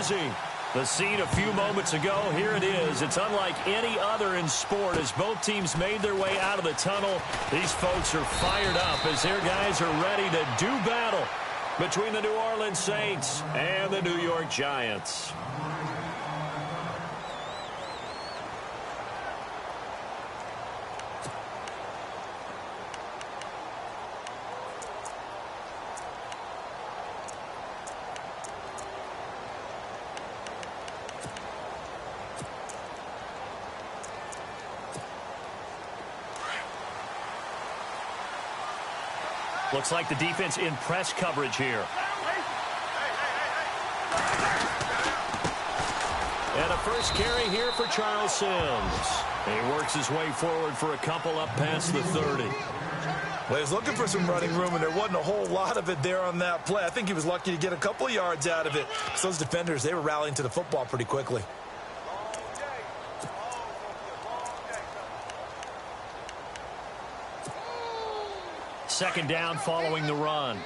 Jersey. The scene a few moments ago, here it is. It's unlike any other in sport as both teams made their way out of the tunnel. These folks are fired up as their guys are ready to do battle between the New Orleans Saints and the New York Giants. Looks like the defense in press coverage here. And a first carry here for Charles Sims. He works his way forward for a couple up past the 30. Well, he was looking for some running room, and there wasn't a whole lot of it there on that play. I think he was lucky to get a couple of yards out of it. So those defenders, they were rallying to the football pretty quickly. Second down following the run.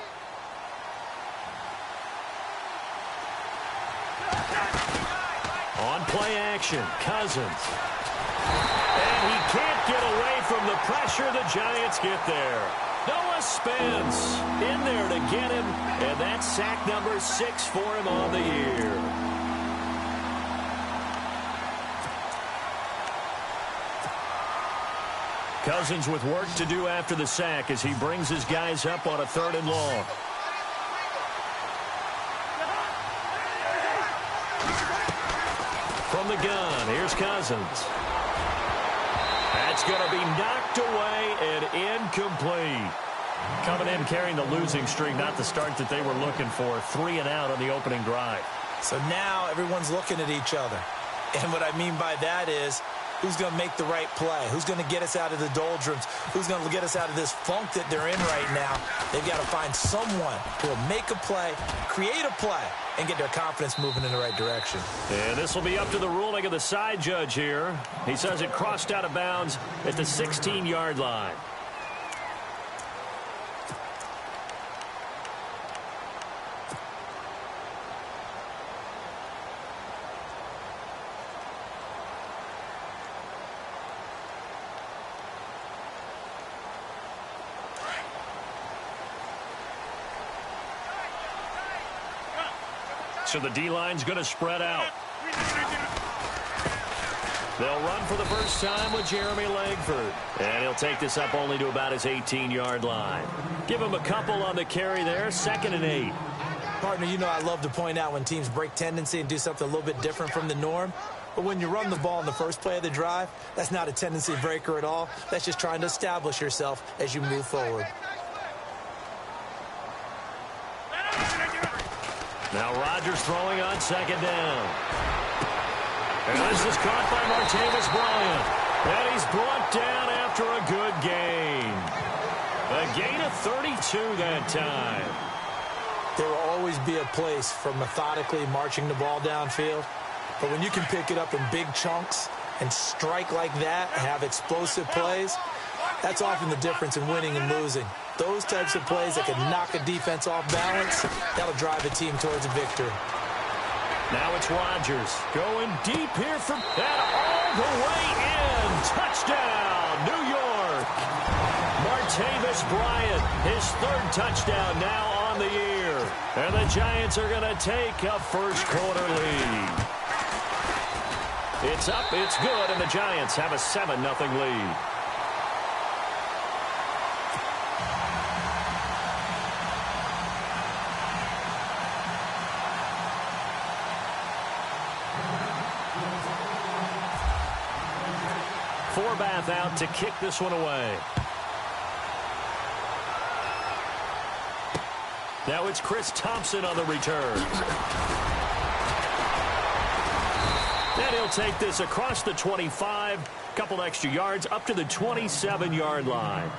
On play action, Cousins. And he can't get away from the pressure. The Giants get there. Noah Spence in there to get him. And that's sack number 6 for him on the year. Cousins with work to do after the sack as he brings his guys up on a 3rd and long. From the gun, here's Cousins. That's going to be knocked away and incomplete. Coming in carrying the losing streak, not the start that they were looking for. 3 and out on the opening drive. So now everyone's looking at each other. And what I mean by that is, who's going to make the right play? Who's going to get us out of the doldrums? Who's going to get us out of this funk that they're in right now? They've got to find someone who will make a play, create a play, and get their confidence moving in the right direction. And this will be up to the ruling of the side judge here. He says it crossed out of bounds at the 16-yard line. So the D-line's going to spread out. They'll run for the first time with Jeremy Langford. And he'll take this up only to about his 18-yard line. Give him a couple on the carry there. 2nd and 8. Partner, you know I love to point out when teams break tendency and do something a little bit different from the norm. But when you run the ball in the first play of the drive, that's not a tendency breaker at all. That's just trying to establish yourself as you move forward. Now Rodgers throwing on 2nd down. And this is caught by Martavis Bryant. And he's brought down after a good gain. A gain of 32 that time. There will always be a place for methodically marching the ball downfield. But when you can pick it up in big chunks and strike like that, have explosive plays, that's often the difference in winning and losing. Those types of plays that can knock a defense off balance, that'll drive a team towards a victory. Now it's Rodgers going deep here from that all the way in. Touchdown, New York. Martavis Bryant, his 3rd touchdown now on the year. And the Giants are going to take a first-quarter lead. It's up, it's good, and the Giants have a 7-0 lead. Forbath out to kick this one away. Now it's Chris Thompson on the return. And he'll take this across the 25, couple extra yards up to the 27-yard line.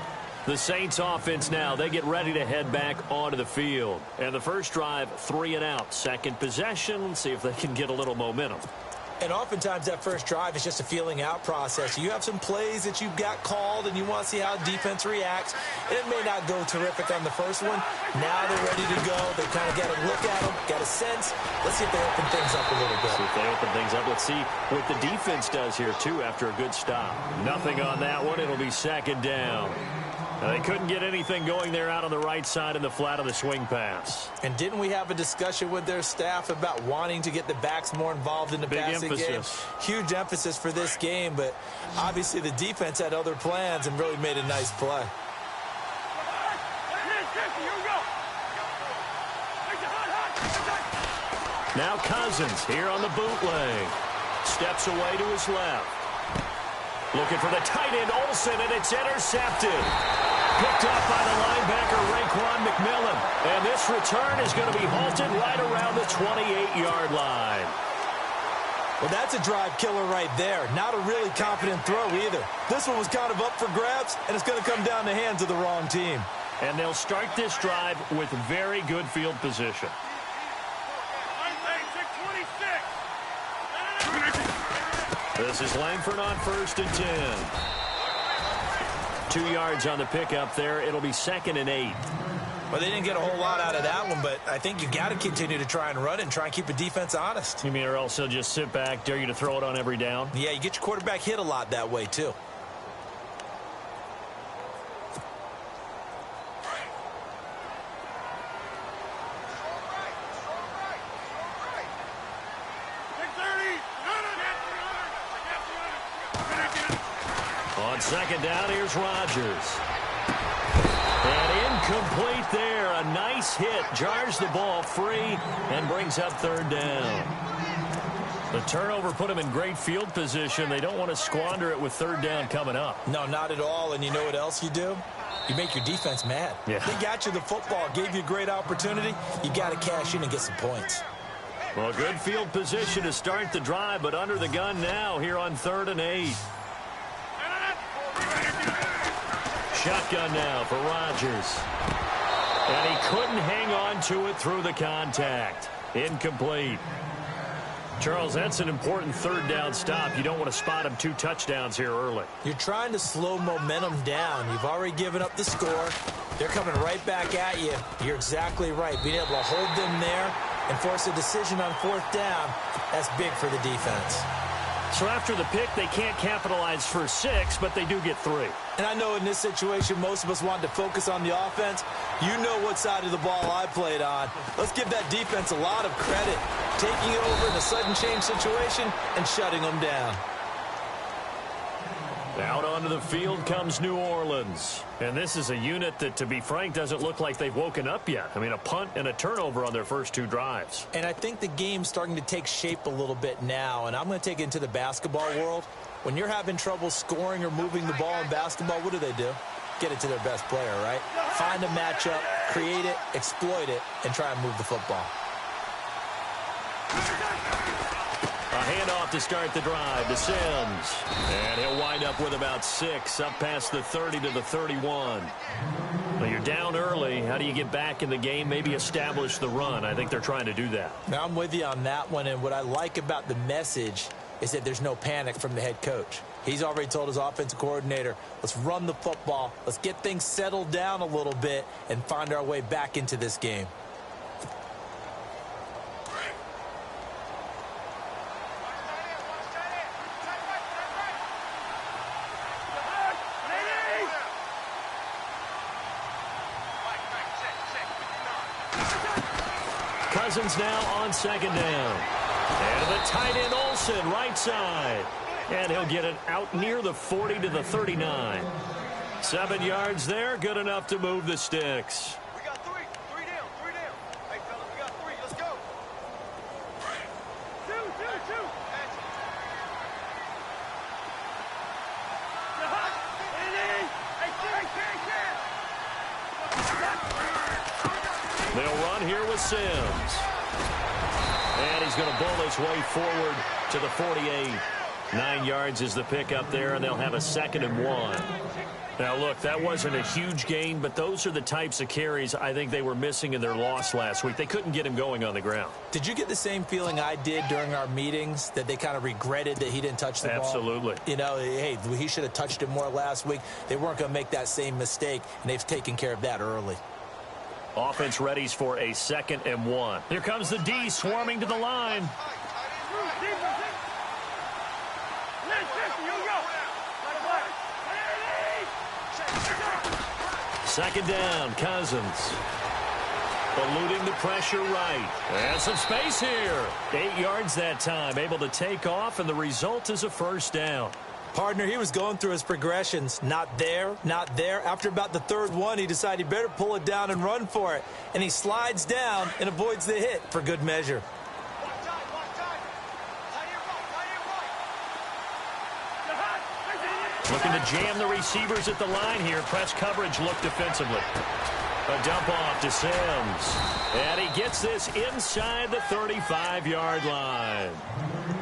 The Saints offense now, they get ready to head back onto the field. And the first drive, 3 and out. Second possession, see if they can get a little momentum. And oftentimes that first drive is just a feeling out process. You have some plays that you've got called and you want to see how defense reacts. And it may not go terrific on the first one. Now they're ready to go. They kind of got to look at them, got a sense. Let's see if they open things up a little bit. See if they open things up. Let's see what the defense does here, too, after a good stop. Nothing on that one. It'll be second down. Now, they couldn't get anything going there out on the right side in the flat of the swing pass. And didn't we have a discussion with their staff about wanting to get the backs more involved in the passing game? Huge emphasis for this game, but obviously the defense had other plans and really made a nice play. Now Cousins here on the bootleg. Steps away to his left. Looking for the tight end, Olsen, and it's intercepted. Picked up by the linebacker, Raekwon McMillan. And this return is going to be halted right around the 28-yard line. Well, that's a drive killer right there. Not a really confident throw either. This one was kind of up for grabs, and it's going to come down the hands of the wrong team. And they'll start this drive with very good field position. This is Langford on 1st and 10. 2 yards on the pickup there. It'll be 2nd and 8. Well, they didn't get a whole lot out of that one, but I think you got to continue to try and run it and try and keep the defense honest. You mean or else they'll just sit back, dare you to throw it on every down? Yeah, you get your quarterback hit a lot that way, too. On 2nd down, here's Rodgers. And incomplete there. A nice hit. Jars the ball free and brings up 3rd down. The turnover put them in great field position. They don't want to squander it with 3rd down coming up. No, not at all. And you know what else you do? You make your defense mad. Yeah. They got you the football, gave you a great opportunity. You got to cash in and get some points. Well, good field position to start the drive, but under the gun now here on 3rd and 8. Shotgun now for Rodgers. And he couldn't hang on to it through the contact. Incomplete. Charles, that's an important 3rd down stop. You don't want to spot him 2 touchdowns here early. You're trying to slow momentum down. You've already given up the score. They're coming right back at you. You're exactly right. Being able to hold them there and force a decision on 4th down, that's big for the defense. So after the pick, they can't capitalize for 6, but they do get 3. And I know in this situation, most of us want to focus on the offense. You know what side of the ball I played on. Let's give that defense a lot of credit. Taking it over in a sudden change situation and shutting them down. Out onto the field comes New Orleans. And this is a unit that, to be frank, doesn't look like they've woken up yet. I mean, a punt and a turnover on their first 2 drives. And I think the game's starting to take shape a little bit now. And I'm going to take it into the basketball world. When you're having trouble scoring or moving the ball in basketball, what do? Get it to their best player, right? Find a matchup, create it, exploit it, and try and move the football. A handoff to start the drive to Sims. And he'll wind up with about 6, up past the 30 to the 31. Well, you're down early. How do you get back in the game? Maybe establish the run. I think they're trying to do that. Now, I'm with you on that one, and what I like about the message is that there's no panic from the head coach. He's already told his offensive coordinator, let's run the football, let's get things settled down a little bit and find our way back into this game. Cousins now on 2nd down. And the tight end Olsen, right side. And he'll get it out near the 40 to the 39. 7 yards there, good enough to move the sticks. We got 3 down. Hey, fellas, we got 3. Let's go. 2. They'll run here with Sims. And he's going to bull his way forward to the 48. 9 yards is the pickup there, and they'll have a 2nd and 1. Now, look, that wasn't a huge gain, but those are the types of carries I think they were missing in their loss last week. They couldn't get him going on the ground. Did you get the same feeling I did during our meetings, that they kind of regretted that he didn't touch the ball? Absolutely. You know, hey, he should have touched it more last week. They weren't going to make that same mistake, and they've taken care of that early. Offense readies for a 2nd and 1. Here comes the D swarming to the line. Second down, Cousins. Eluding the pressure right. And some space here. 8 yards that time. Able to take off, and the result is a 1st down. Partner, he was going through his progressions. Not there, not there. After about the 3rd one, he decided he better pull it down and run for it. And he slides down and avoids the hit for good measure. Looking to jam the receivers at the line here. Press coverage look defensively. A dump off to Sims. And he gets this inside the 35-yard line.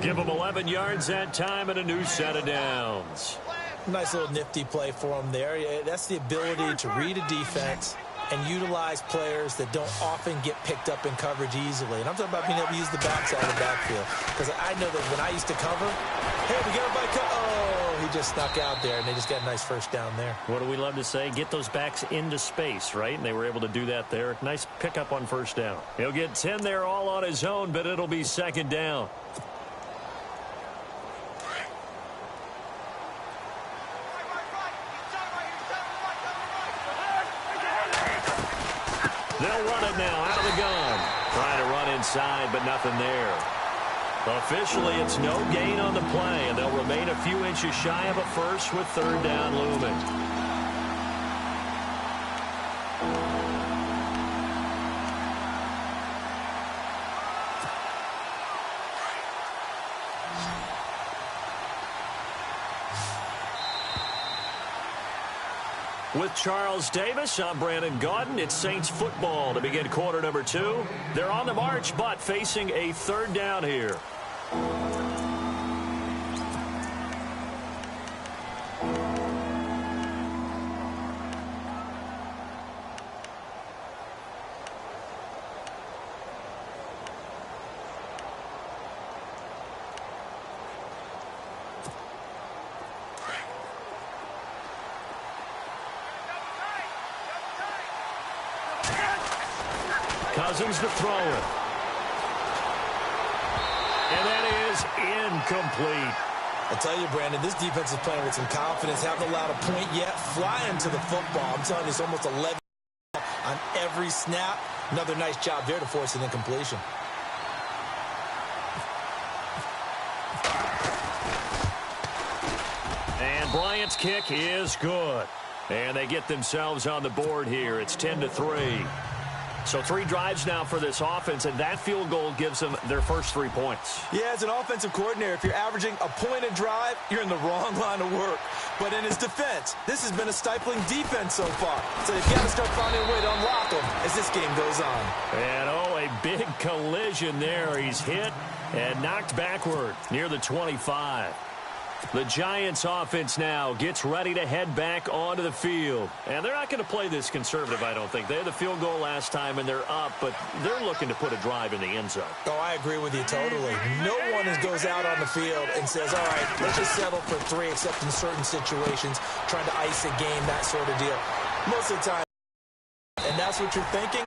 Give him 11 yards that time and a new set of downs. Nice little nifty play for him there. That's the ability to read a defense and utilize players that don't often get picked up in coverage easily. And I'm talking about being able to use the backside of the backfield. Because I know that when I used to cover, hey, we got everybody oh, he just snuck out there, and they just got a nice 1st down there. What do we love to say? Get those backs into space, right? And they were able to do that there. Nice pickup on 1st down. He'll get 10 there all on his own, but it'll be 2nd down. They'll run it now out of the gun. Trying to run inside, but nothing there. Officially, it's no gain on the play, and they'll remain a few inches shy of a 1st with 3rd down looming. With Charles Davis, I'm Brandon Gaudin. It's Saints football to begin quarter number 2. They're on the march, but facing a 3rd down here. Cousins to throw it. And that is incomplete. I tell you, Brandon, this defense is playing with some confidence. Haven't allowed a point yet. Flying to the football. I'm telling you, it's almost 11 on every snap. Another nice job there to force an incompletion. And Bryant's kick is good. And they get themselves on the board here. It's 10-3. So 3 drives now for this offense, and that field goal gives them their first 3 points. Yeah, as an offensive coordinator, if you're averaging a point a drive, you're in the wrong line of work. But in his defense, this has been a stifling defense so far. So they've got to start finding a way to unlock them as this game goes on. And, a big collision there. He's hit and knocked backward near the 25. The Giants offense now gets ready to head back onto the field. And they're not going to play this conservative, I don't think. They had the field goal last time, and they're up, but they're looking to put a drive in the end zone. Oh, I agree with you totally. No one goes out on the field and says, all right, let's just settle for 3, except in certain situations, trying to ice a game, that sort of deal. Most of the time, and that's what you're thinking,